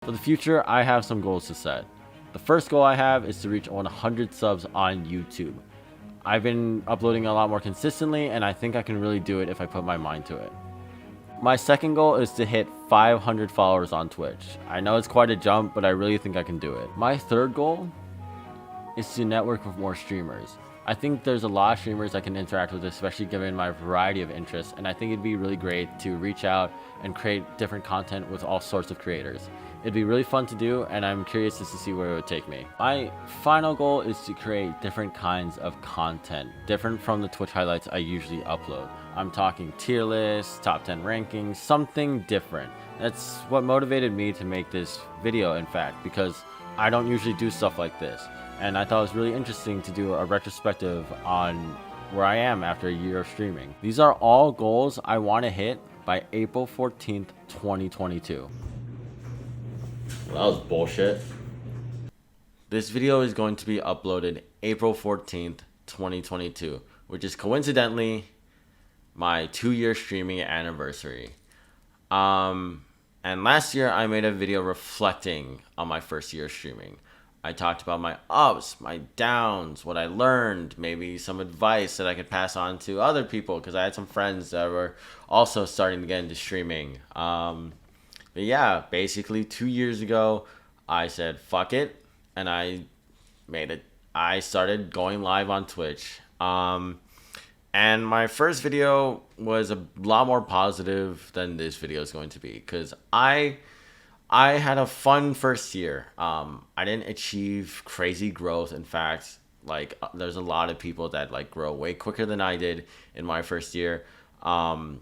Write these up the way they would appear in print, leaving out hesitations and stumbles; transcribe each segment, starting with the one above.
For the future, I have some goals to set. The first goal I have is to reach 100 subs on YouTube. I've been uploading a lot more consistently, and I think I can really do it if I put my mind to it. My second goal is to hit 500 followers on Twitch. I know it's quite a jump, but I really think I can do it. My third goal is to network with more streamers. I think there's a lot of streamers I can interact with, especially given my variety of interests, and I think it'd be really great to reach out and create different content with all sorts of creators. It'd be really fun to do, and I'm curious just to see where it would take me. My final goal is to create different kinds of content, different from the Twitch highlights I usually upload. I'm talking tier lists, top 10 rankings, something different. That's what motivated me to make this video, in fact, because I don't usually do stuff like this. And I thought it was really interesting to do a retrospective on where I am after a year of streaming. These are all goals I want to hit by April 14th, 2022. Well, that was bullshit. This video is going to be uploaded April 14th, 2022, which is coincidentally my 2-year streaming anniversary. And last year I made a video reflecting on my first year of streaming. I talked about my ups, my downs, what I learned, maybe some advice that I could pass on to other people because I had some friends that were also starting to get into streaming. But yeah, basically 2 years ago, I said, fuck it. And I started going live on Twitch. And my first video was a lot more positive than this video is going to be because I had a fun first year. I didn't achieve crazy growth. In fact, there's a lot of people that grow way quicker than I did in my first year. But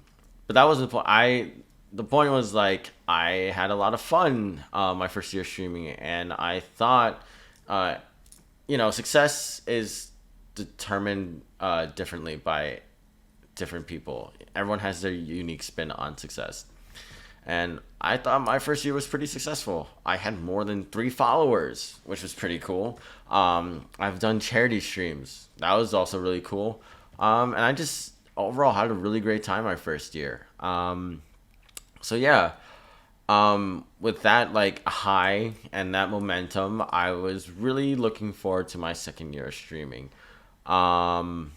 that wasn't the point. The point was I had a lot of fun my first year streaming, and I thought, success is determined differently by different people. Everyone has their unique spin on success. And I thought my first year was pretty successful. I had more than 3 followers, which was pretty cool. I've done charity streams. That was also really cool. And I just overall had a really great time my first year. So yeah, with that high and that momentum, I was really looking forward to my second year of streaming. And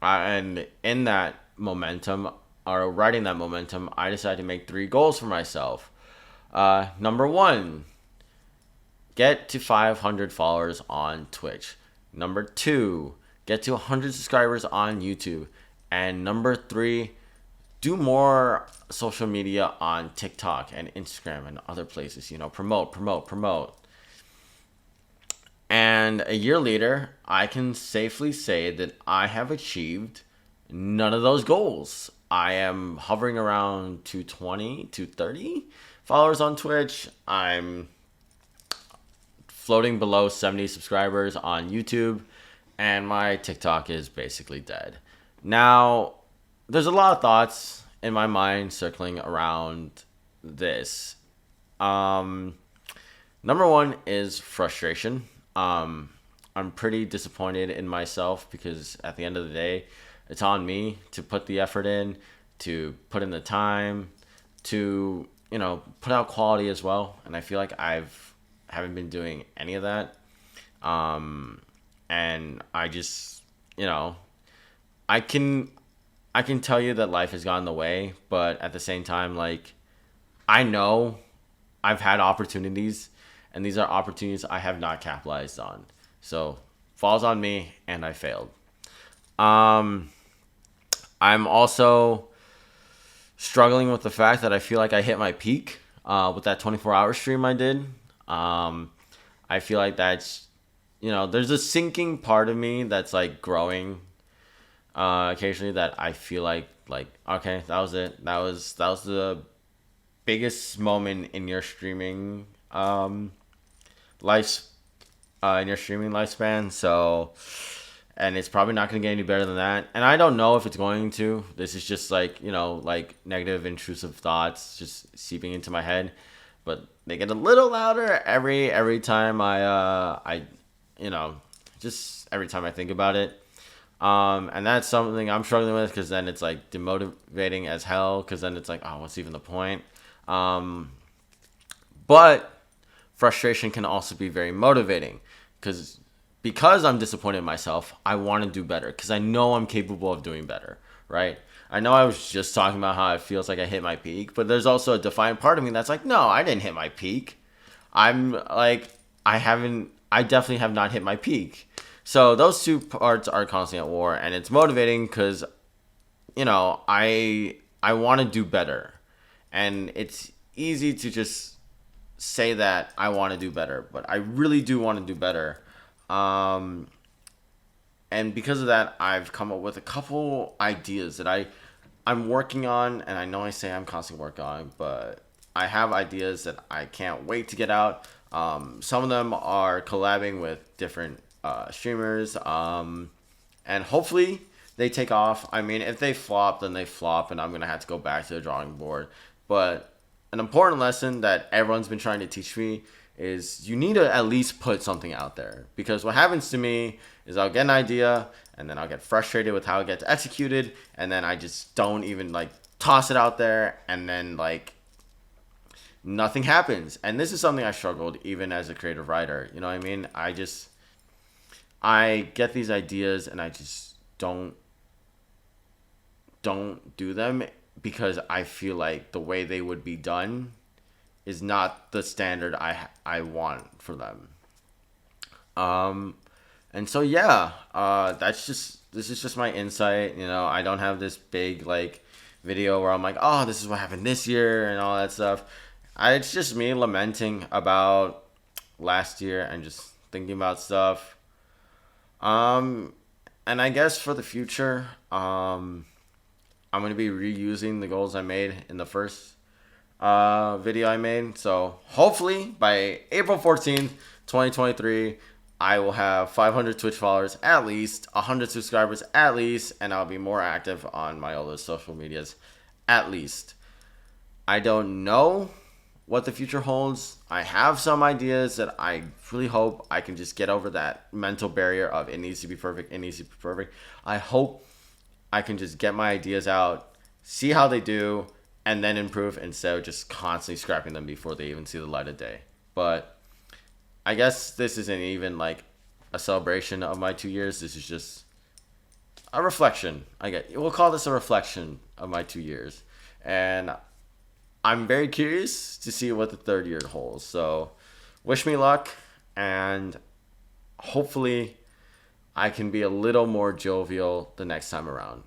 in that momentum, or riding that momentum, I decided to make 3 goals for myself. Number 1, get to 500 followers on Twitch. Number 2, get to 100 subscribers on YouTube. And number 3, do more social media on TikTok and Instagram and other places. Promote. And a year later, I can safely say that I have achieved none of those goals. I am hovering around 220, 230 followers on Twitch. I'm floating below 70 subscribers on YouTube. And my TikTok is basically dead. Now, there's a lot of thoughts in my mind circling around this. Number 1 is frustration. I'm pretty disappointed in myself because at the end of the day, it's on me to put the effort in, to put in the time, to, put out quality as well. And I feel like haven't been doing any of that. And I just, I can tell you that life has gotten in the way, but at the same time, I know I've had opportunities, and these are opportunities I have not capitalized on. So, falls on me, and I failed. I'm also struggling with the fact that I feel like I hit my peak with that 24-hour stream I did. I feel like that's, there's a sinking part of me that's growing occasionally that I feel like okay, that was it. That was the biggest moment in your streaming lifespan. So, and it's probably not going to get any better than that. And I don't know if it's going to. This is just negative, intrusive thoughts just seeping into my head. But they get a little louder every time just every time I think about it. And that's something I'm struggling with because then it's demotivating as hell because then it's oh, what's even the point? But frustration can also be very motivating because I'm disappointed in myself. I want to do better because I know I'm capable of doing better, right? I know I was just talking about how it feels like I hit my peak, but there's also a defiant part of me that's like, no, I didn't hit my peak. I'm like, I definitely have not hit my peak. So those two parts are constantly at war, and it's motivating because, I want to do better. And it's easy to just say that I want to do better, but I really do want to do better. And because of that, I've come up with a couple ideas that I'm working on, and I know I say I'm constantly working on, but I have ideas that I can't wait to get out. Some of them are collabing with different streamers, and hopefully they take off. I mean, if they flop, then they flop, and I'm gonna have to go back to the drawing board. But an important lesson that everyone's been trying to teach me is you need to at least put something out there, because what happens to me is I'll get an idea and then I'll get frustrated with how it gets executed, and then I just don't even like toss it out there, and then like nothing happens. And this is something I struggled even as a creative writer. You know what I mean? I get these ideas and I just don't do them because I feel like the way they would be done is not the standard I want for them. And so yeah, this is just my insight. I don't have this big like video where I'm like, oh, this is what happened this year and all that stuff. It's just me lamenting about last year and just thinking about stuff. And I guess for the future, I'm going to be reusing the goals I made in the first video I made. So hopefully by April 14th, 2023, I will have 500 Twitch followers at least, 100 subscribers at least, and I'll be more active on my other social medias at least. I don't know what the future holds. I have some ideas that I really hope I can just get over that mental barrier of it needs to be perfect, it needs to be perfect. I hope I can just get my ideas out, see how they do, and then improve instead of just constantly scrapping them before they even see the light of day. But I guess this isn't even like a celebration of my 2 years. This is just a reflection. We'll call this a reflection of my 2 years. And I'm very curious to see what the third year holds. So wish me luck, and hopefully I can be a little more jovial the next time around.